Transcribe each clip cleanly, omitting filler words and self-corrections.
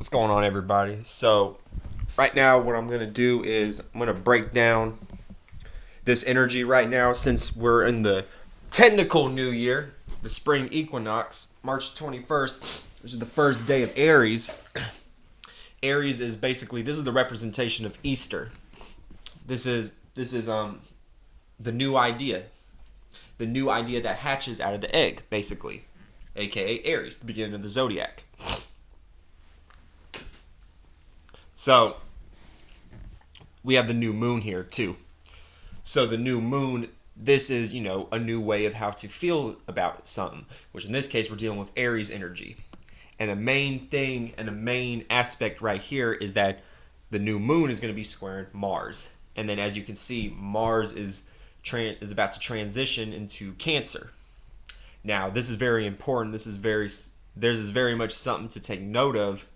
What's going on, everybody? So, right now, what I'm going to do is I'm going to break down this energy right now since we're in the technical new year, the spring equinox, March 21st, which is the first day of Aries. Aries is basically, this is the representation of Easter. This is the new idea. The new idea that hatches out of the egg, basically, aka Aries, the beginning of the zodiac. So, we have the new moon here too. So the new moon, this is, a new way of how to feel about something, which in this case we're dealing with Aries energy. And a main thing and a main aspect right here is that the new moon is going to be squaring Mars. And then as you can see, Mars is about to transition into Cancer. Now, this is very important. This is very much something to take note of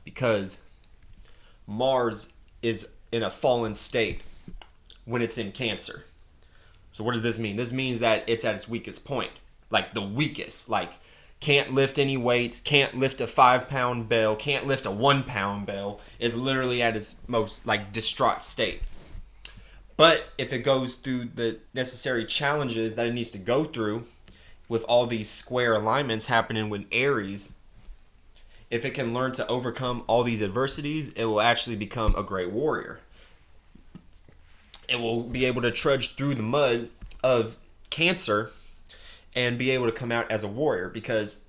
because Mars is in a fallen state when it's in Cancer. So what does this mean? This means that it's at its weakest point. Like the weakest. Like can't lift any weights, can't lift a 5-pound bell, can't lift a 1-pound bell. It's literally at its most distraught state. But if it goes through the necessary challenges that it needs to go through with all these square alignments happening with Aries, if it can learn to overcome all these adversities, it will actually become a great warrior. It will be able to trudge through the mud of Cancer and be able to come out as a warrior, because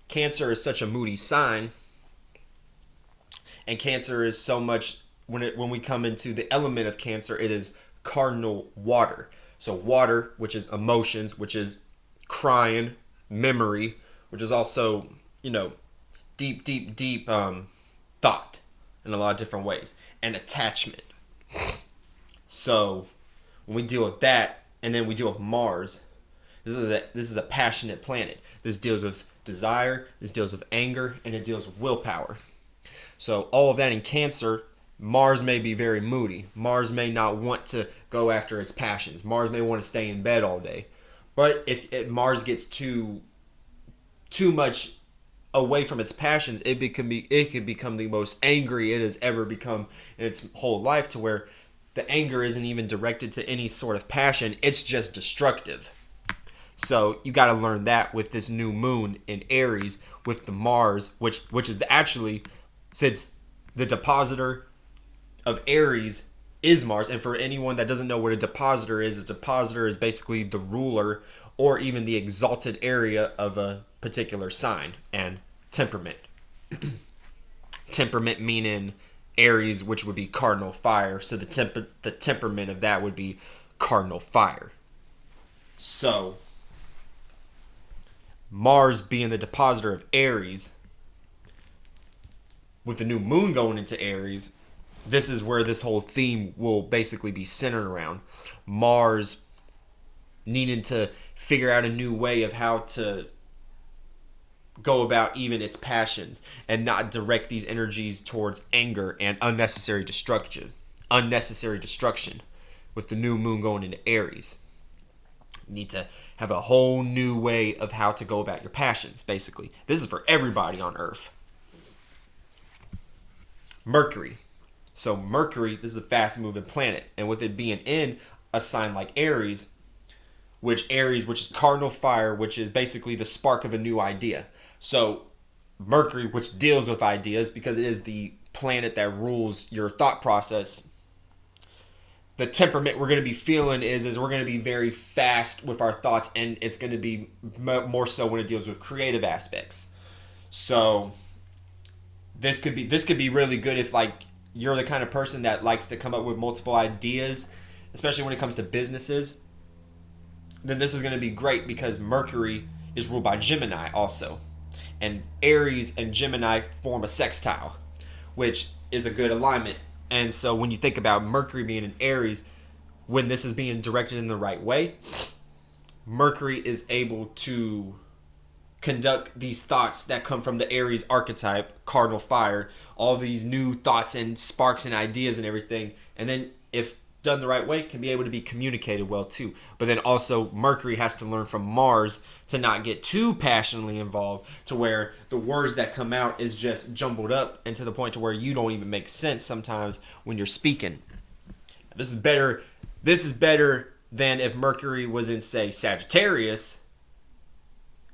Cancer is such a moody sign, and Cancer is so much, when we come into the element of Cancer, it is cardinal water. So water, which is emotions, which is crying, memory, which is also, deep thought in a lot of different ways, and attachment. So when we deal with that, and then we deal with Mars, this is a passionate planet. This deals with desire, this deals with anger, and it deals with willpower. So all of that in Cancer, Mars may be very moody. Mars may not want to go after its passions. Mars may want to stay in bed all day. But if Mars gets too much away from its passions, it could become the most angry it has ever become in its whole life, to where the anger isn't even directed to any sort of passion. It's just destructive. So you got to learn that with this new moon in Aries, with the Mars, which is actually, since the depositor of Aries is Mars. And for anyone that doesn't know what a depositor is basically the ruler or even the exalted area of a particular sign and temperament. Temperament meaning Aries, which would be cardinal fire. So the temperament of that would be cardinal fire. So Mars being the depositor of Aries, with the new moon going into Aries, this is where this whole theme will basically be centered around. Mars needing to figure out a new way of how to go about even its passions and not direct these energies towards anger and unnecessary destruction with the new moon going into Aries. You need to have a whole new way of how to go about your passions, basically. This is for everybody on Earth. Mercury. So Mercury, this is a fast-moving planet, and with it being in a sign like Aries, which is cardinal fire, which is basically the spark of a new idea. So Mercury, which deals with ideas because it is the planet that rules your thought process, the temperament we're going to be feeling is we're going to be very fast with our thoughts, and it's going to be more so when it deals with creative aspects. So this could be really good if you're the kind of person that likes to come up with multiple ideas, especially when it comes to businesses. Then this is going to be great because Mercury is ruled by Gemini also. And Aries and Gemini form a sextile, which is a good alignment. And so when you think about Mercury being in Aries, when this is being directed in the right way, Mercury is able to conduct these thoughts that come from the Aries archetype, cardinal fire, all these new thoughts and sparks and ideas and everything. And then if done the right way, can be able to be communicated well too. But then also Mercury has to learn from Mars to not get too passionately involved to where the words that come out is just jumbled up and to the point to where you don't even make sense sometimes when you're speaking. This is better than if Mercury was in, say, Sagittarius,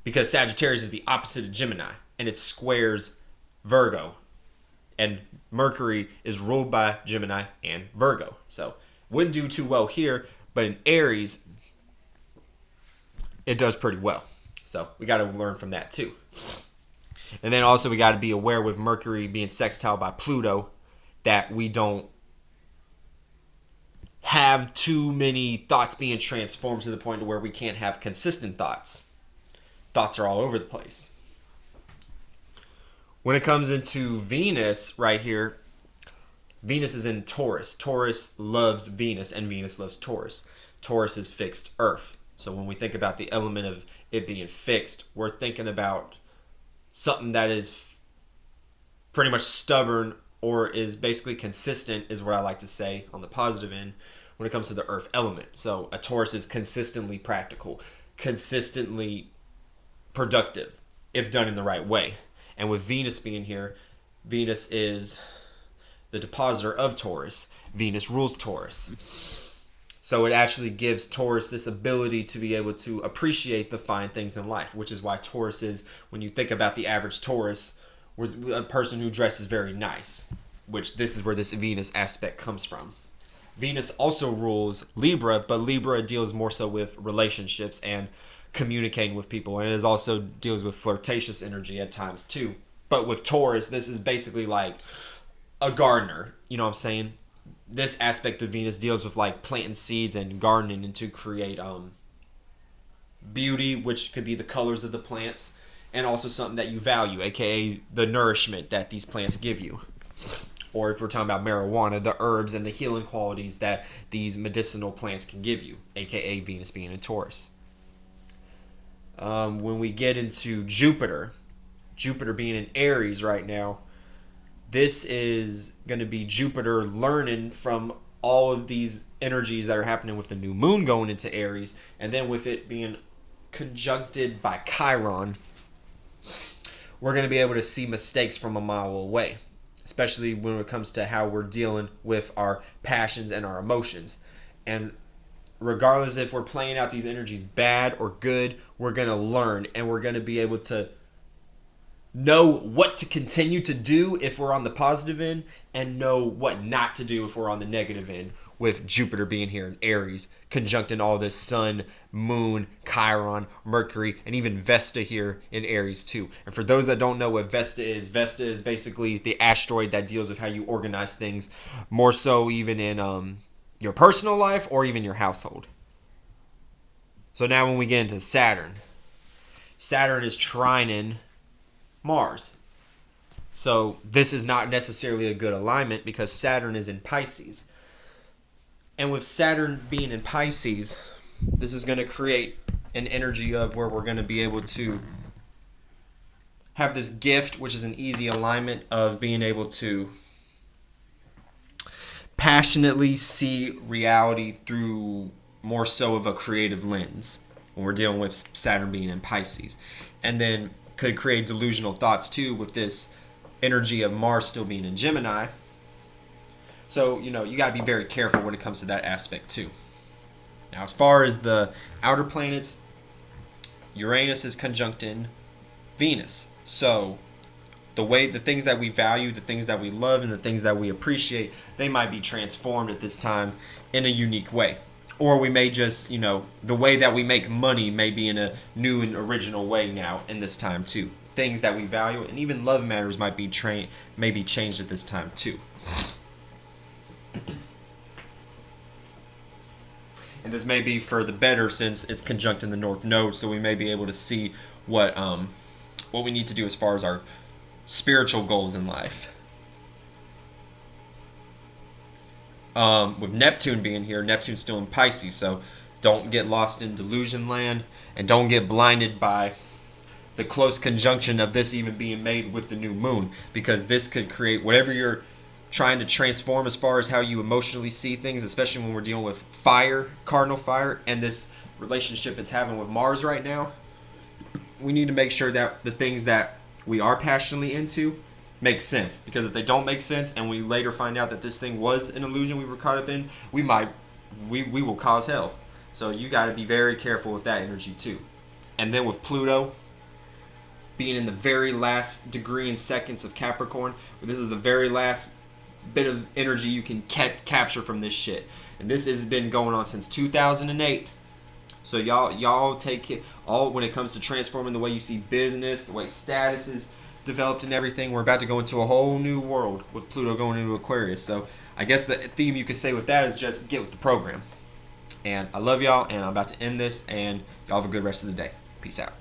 because Sagittarius is the opposite of Gemini and it squares Virgo. And Mercury is ruled by Gemini and Virgo. So wouldn't do too well here, but in Aries, it does pretty well. So we got to learn from that too. And then also we got to be aware with Mercury being sextile by Pluto that we don't have too many thoughts being transformed to the point where we can't have consistent thoughts. Thoughts are all over the place. When it comes into Venus right here, Venus is in Taurus. Taurus loves Venus and Venus loves Taurus. Taurus is fixed earth. So when we think about the element of it being fixed, we're thinking about something that is pretty much stubborn or is basically consistent, is what I like to say on the positive end when it comes to the earth element. So a Taurus is consistently practical, consistently productive, if done in the right way. And with Venus being here, Venus is the depositor of Taurus. Venus rules Taurus. So it actually gives Taurus this ability to be able to appreciate the fine things in life, which is why Taurus is, when you think about the average Taurus, a person who dresses very nice, which this is where this Venus aspect comes from. Venus also rules Libra, but Libra deals more so with relationships and communicating with people, and it also deals with flirtatious energy at times too. But with Taurus, this is basically like a gardener, you know what I'm saying? This aspect of Venus deals with like planting seeds and gardening and to create beauty, which could be the colors of the plants, and also something that you value, aka the nourishment that these plants give you. Or if we're talking about marijuana, the herbs and the healing qualities that these medicinal plants can give you, aka Venus being in Taurus. When we get into Jupiter being in Aries right now, this is going to be Jupiter learning from all of these energies that are happening with the new moon going into Aries, and then with it being conjuncted by Chiron, we're going to be able to see mistakes from a mile away, especially when it comes to how we're dealing with our passions and our emotions. And regardless if we're playing out these energies bad or good, we're going to learn and we're going to be able to know what to continue to do if we're on the positive end and know what not to do if we're on the negative end, with Jupiter being here in Aries, conjuncting all this Sun, Moon, Chiron, Mercury, and even Vesta here in Aries too. And for those that don't know what Vesta is basically the asteroid that deals with how you organize things, more so even in your personal life or even your household. So now when we get into Saturn is trining Mars. So this is not necessarily a good alignment because Saturn is in Pisces. And with Saturn being in Pisces, this is going to create an energy of where we're going to be able to have this gift, which is an easy alignment of being able to passionately see reality through more so of a creative lens when we're dealing with Saturn being in Pisces. And then could create delusional thoughts too with this energy of Mars still being in Gemini. So, you got to be very careful when it comes to that aspect too. Now, as far as the outer planets, Uranus is conjuncting Venus. So the things that we value, the things that we love, and the things that we appreciate, they might be transformed at this time in a unique way. Or we may just, the way that we make money may be in a new and original way now in this time too. Things that we value and even love matters might be changed at this time too. And this may be for the better since it's conjunct in the North Node, so we may be able to see what we need to do as far as our spiritual goals in life. With Neptune being here, Neptune's still in Pisces, so don't get lost in delusion land and don't get blinded by the close conjunction of this even being made with the new moon, because this could create whatever you're trying to transform as far as how you emotionally see things, especially when we're dealing with fire, cardinal fire, and this relationship it's having with Mars right now. We need to make sure that the things that we are passionately into make sense, because if they don't make sense and we later find out that this thing was an illusion we were caught up in, we will cause hell. So you got to be very careful with that energy too. And then with Pluto being in the very last degree and seconds of Capricorn, this is the very last bit of energy you can capture from this shit. And this has been going on since 2008. So y'all take it all when it comes to transforming the way you see business, the way status is developed and everything. We're about to go into a whole new world with Pluto going into Aquarius. So I guess the theme you could say with that is just get with the program. And I love y'all, and I'm about to end this, and y'all have a good rest of the day. Peace out.